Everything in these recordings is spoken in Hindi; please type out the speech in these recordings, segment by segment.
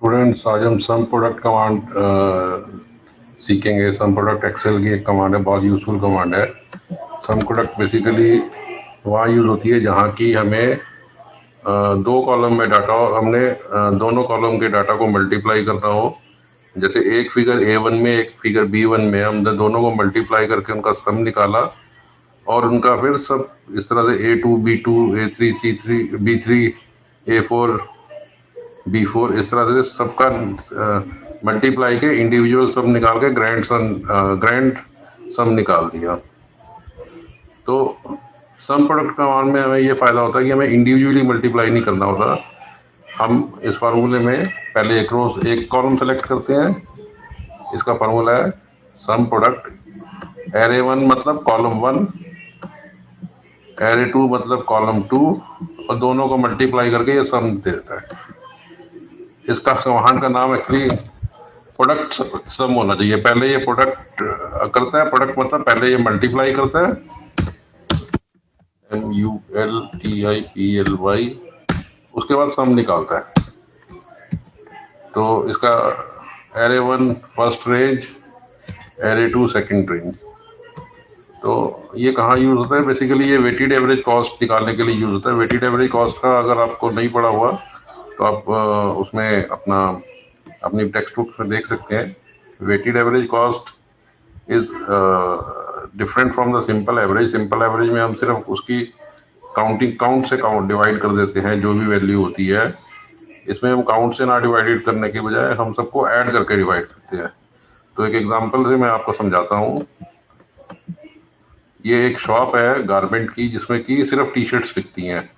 स्टूडेंट्स, आज हम सम प्रोडक्ट कमांड सीखेंगे। सम प्रोडक्ट एक्सेल की एक कमांड है, बहुत यूज़फुल कमांड है। सम प्रोडक्ट बेसिकली वहाँ यूज़ होती है जहाँ की हमें दो कॉलम में डाटा हो, हमने दोनों कॉलम के डाटा को मल्टीप्लाई करना हो। जैसे एक फिगर A1 में एक फिगर B1 में हमने दोनों को मल्टीप्लाई करके उनका सम निकाला और उनका फिर सब इस तरह से A2 B2 A3 C3 B3 A4 B4 इस तरह से सबका मल्टीप्लाई के इंडिविजुअल सम निकाल के ग्रैंड सम निकाल दिया। तो सम प्रोडक्ट कमांड में हमें ये फ़ायदा होता है कि हमें इंडिविजुअली मल्टीप्लाई नहीं करना होता। हम इस फार्मूले में पहले एक कॉलम सेलेक्ट करते हैं। इसका फार्मूला है सम प्रोडक्ट एरे 1 मतलब कॉलम 1, एरे 2 मतलब कॉलम 2 और दोनों को मल्टीप्लाई करके ये सम दे देता है। इसका कमांड का नाम एक्चुअली प्रोडक्ट सम होना चाहिए। पहले ये प्रोडक्ट करता है, प्रोडक्ट मतलब पहले ये मल्टीप्लाई करता है MULTIPLY, उसके बाद सम निकालता है। तो इसका array 1 first range, array 2 second range. तो ये कहाँ यूज होता है? बेसिकली ये वेटेड एवरेज कॉस्ट निकालने के लिए यूज होता है। वेटेड एवरेज कॉस्ट का अगर आपको नहीं पड़ा हुआ तो आप उसमें अपनी टेक्स्ट बुक में देख सकते हैं। Weighted average cost is different from the simple average. Simple average में हम सिर्फ उसकी काउंट से डिवाइड कर देते हैं जो भी वैल्यू होती है। इसमें हम काउंट से ना डिवाइडेड करने के बजाय हम सबको ऐड करके डिवाइड करते हैं। तो एक एग्जांपल से मैं आपको समझाता हूँ। ये एक शॉप है गारमेंट की जिसमें कि सिर्फ टी शर्ट्स बिकती हैं।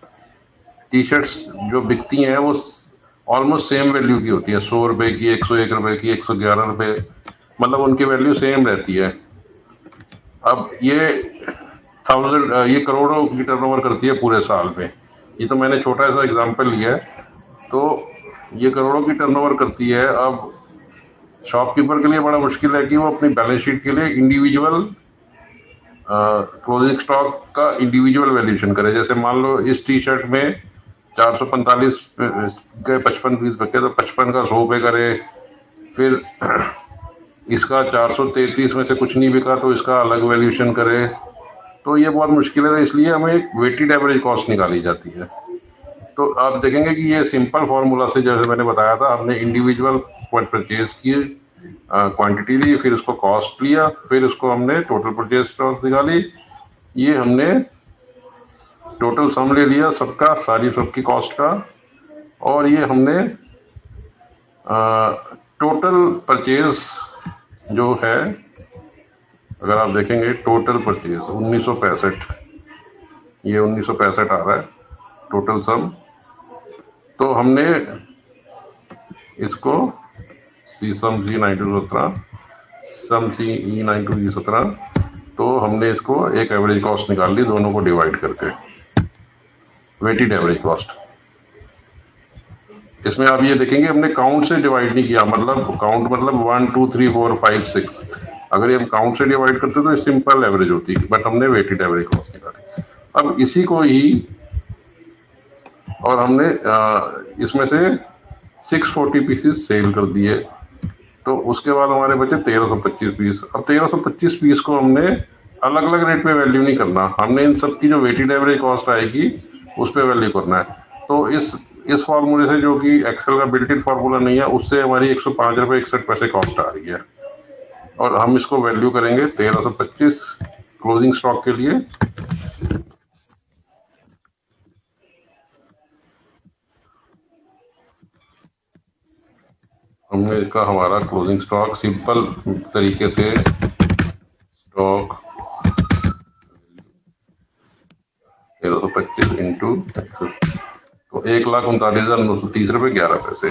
टी शर्ट्स जो बिकती हैं वो ऑलमोस्ट सेम वैल्यू की होती है, 100 रुपए की, 101 रुपए की, 111 रुपए, मतलब उनकी वैल्यू सेम रहती है। अब ये करोड़ों की टर्नओवर करती है पूरे साल में। ये तो मैंने छोटा सा एग्जांपल लिया है। तो ये करोड़ों की टर्नओवर करती है। अब शॉपकीपर के लिए बड़ा मुश्किल है कि वो अपनी बैलेंस शीट के लिए इंडिविजुअल क्लोजिंग स्टॉक का इंडिविजुअल वैल्यूएशन करे। जैसे मान लो इस टी शर्ट में 445 के 55 पीस बचे तो 55 का 100 पे करे। फिर इसका 433 में से कुछ नहीं बिका तो इसका अलग वैल्यूएशन करे। तो ये बहुत मुश्किल है, इसलिए हमें एक वेटेड एवरेज कॉस्ट निकाली जाती है। तो आप देखेंगे कि ये सिंपल फॉर्मूला से, जैसे मैंने बताया था, हमने इंडिविजुअल परचेज किए, क्वांटिटी ली, फिर उसको कॉस्ट लिया, फिर उसको हमने टोटल परचेज कॉस्ट निकाली। ये हमने टोटल सम ले लिया सबका, सबकी कॉस्ट का। और ये हमने टोटल परचेज जो है, अगर आप देखेंगे टोटल परचेज 1965, ये 1965 आ रहा है टोटल सम। तो हमने इसको सम C 9 सम C 9 तो हमने इसको एक एवरेज कॉस्ट निकाल ली दोनों को डिवाइड करके, वेटेड एवरेज कॉस्ट। इसमें आप ये देखेंगे हमने काउंट से डिवाइड नहीं किया, मतलब काउंट मतलब 1 2 3 4 5 6। अगर ये हम काउंट से डिवाइड करते तो सिंपल एवरेज होती, बट हमने वेटेड एवरेज कॉस्ट निकाली। अब इसी को ही और हमने इसमें से 640 पीसेस सेल कर दिए। तो उसके बाद हमारे बचे 1325 पीस। अब 1325 पीस को हमने अलग अलग रेट पे वैल्यू नहीं करना, हमने इन सब की जो वेटेड एवरेज कॉस्ट आएगी उस पर वैल्यू करना है। तो इस फार्मूले से, जो कि एक्सेल का बिल्ट इन फार्मूला नहीं है, उससे हमारी 105 रुपये 61 पैसे कॉस्ट आ रही है। और हम इसको वैल्यू करेंगे 1325 क्लोजिंग स्टॉक के लिए। हमने इसका हमारा क्लोजिंग स्टॉक सिंपल तरीके से स्टॉक 1325 इंटू तो 1,39,930 रुपये 11 पैसे।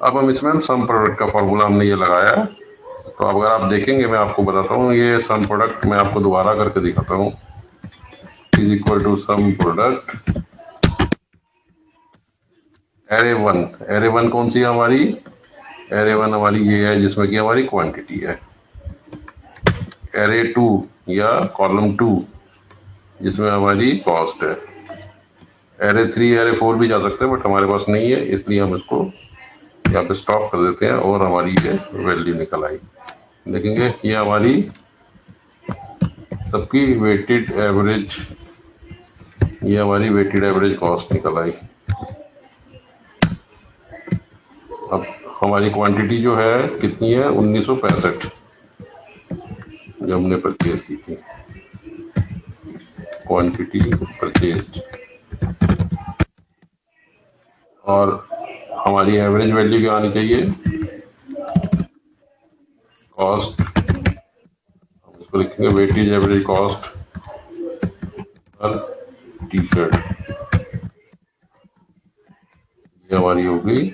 अब हम इसमें सम प्रोडक्ट का फॉर्मूला हमने ये लगाया है। तो अगर आप देखेंगे, मैं आपको बताता हूँ, ये सम प्रोडक्ट मैं आपको दोबारा करके दिखाता हूँ। Is equal to sum product array 1 कौन सी है हमारी? एरे 1 हमारी ये है जिसमें कि हमारी क्वांटिटी है। एरे 2 या कॉलम 2 जिसमें हमारी कॉस्ट है। एरे 3 एरे 4 भी जा सकते हैं, बट हमारे पास नहीं है, इसलिए हम इसको यहाँ पे स्टॉप कर देते हैं और हमारी ये वैल्यू निकल आई। देखेंगे ये हमारी सबकी वेटेड एवरेज, ये हमारी वेटेड एवरेज कॉस्ट निकल आई। अब हमारी क्वांटिटी जो है कितनी है, 1965 जो हमने परचेज की थी, क्वांटिटी परचेज। और हमारी एवरेज वैल्यू क्या आनी चाहिए, कॉस्ट, हम इसको लिखेंगे वेटेज एवरेज कॉस्ट पर टी शर्ट, ये हमारी होगी।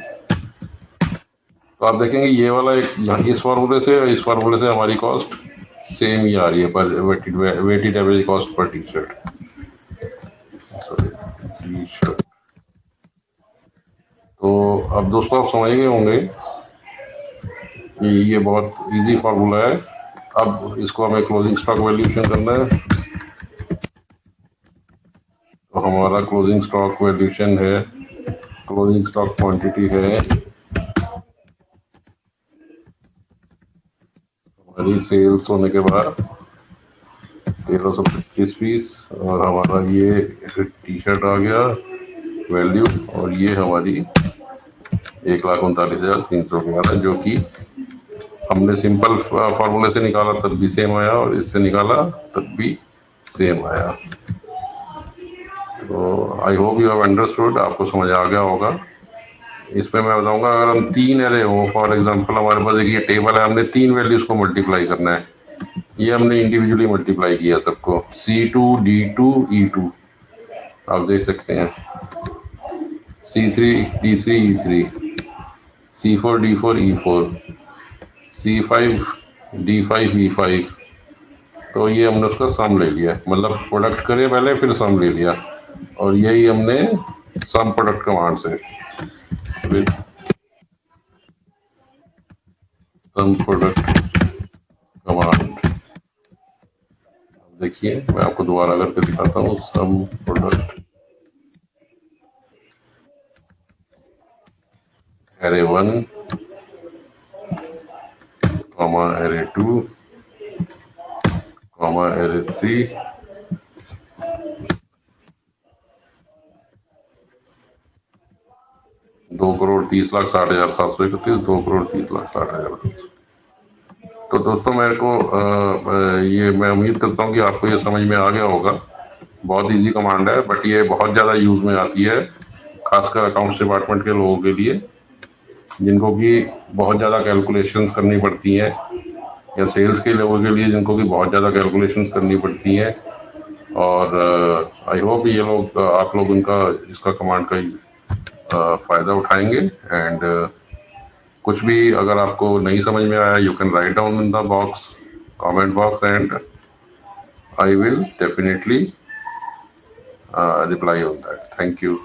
तो आप देखेंगे ये वाला एक यहाँ इस फार्मूले से और इस फार्मूले से हमारी कॉस्ट सेम ही आ रही है पर वेटेड एवरेज कॉस्ट पर टी शर्ट, टी शर्ट। तो अब दोस्तों आप समझ गए होंगे कि ये बहुत इजी फार्मूला है। अब इसको हमें क्लोजिंग स्टॉक वैल्यूएशन करना है। तो हमारा क्लोजिंग स्टॉक वैल्यूएशन है, क्लोजिंग स्टॉक क्वांटिटी है हमारी सेल्स होने के बाद 1325 पीस, और हमारा ये टी शर्ट आ गया वैल्यू, और ये हमारी 1,39,311 जो कि हमने सिंपल फार्मूले से निकाला तब भी सेम आया और इससे निकाला तब भी सेम आया। तो I hope you have understood, आपको समझ आ गया होगा। इसमें मैं बताऊंगा अगर हम 3 एरे हो, फॉर एग्जांपल हमारे पास एक ये टेबल है, हमने 3 वैल्यूज को मल्टीप्लाई करना है, ये हमने इंडिविजुअली मल्टीप्लाई किया सबको, C2 D2 E2 आप देख सकते हैं, C3 D3 E3, C4 D4 E4, C5 D5 E5। तो ये हमने उसका सम ले लिया, मतलब प्रोडक्ट करे पहले फिर सम ले लिया, और यही हमने सम प्रोडक्ट कमांड से विद सम प्रोडक्ट कमांड। देखिए मैं आपको दोबारा करके दिखाता हूँ, sum product array 1 comma array 2 comma array 3 2,30,60,731, 2,30,60,731। तो दोस्तों मेरे को ये मैं उम्मीद करता हूँ कि आपको ये समझ में आ गया होगा। बहुत इजी कमांड है बट ये बहुत ज़्यादा यूज में आती है, खासकर अकाउंट्स डिपार्टमेंट के लोगों के लिए जिनको कि बहुत ज़्यादा कैलकुलेशंस करनी पड़ती हैं, या सेल्स के लोगों के लिए जिनको कि बहुत ज़्यादा कैलकुलेशंस करनी पड़ती हैं। और आई होप ये लोग आप लोग उनका इसका कमांड का फ़ायदा उठाएंगे। एंड कुछ भी अगर आपको नहीं समझ में आया, you can write down in the box, comment box, and I will definitely reply on that. Thank you.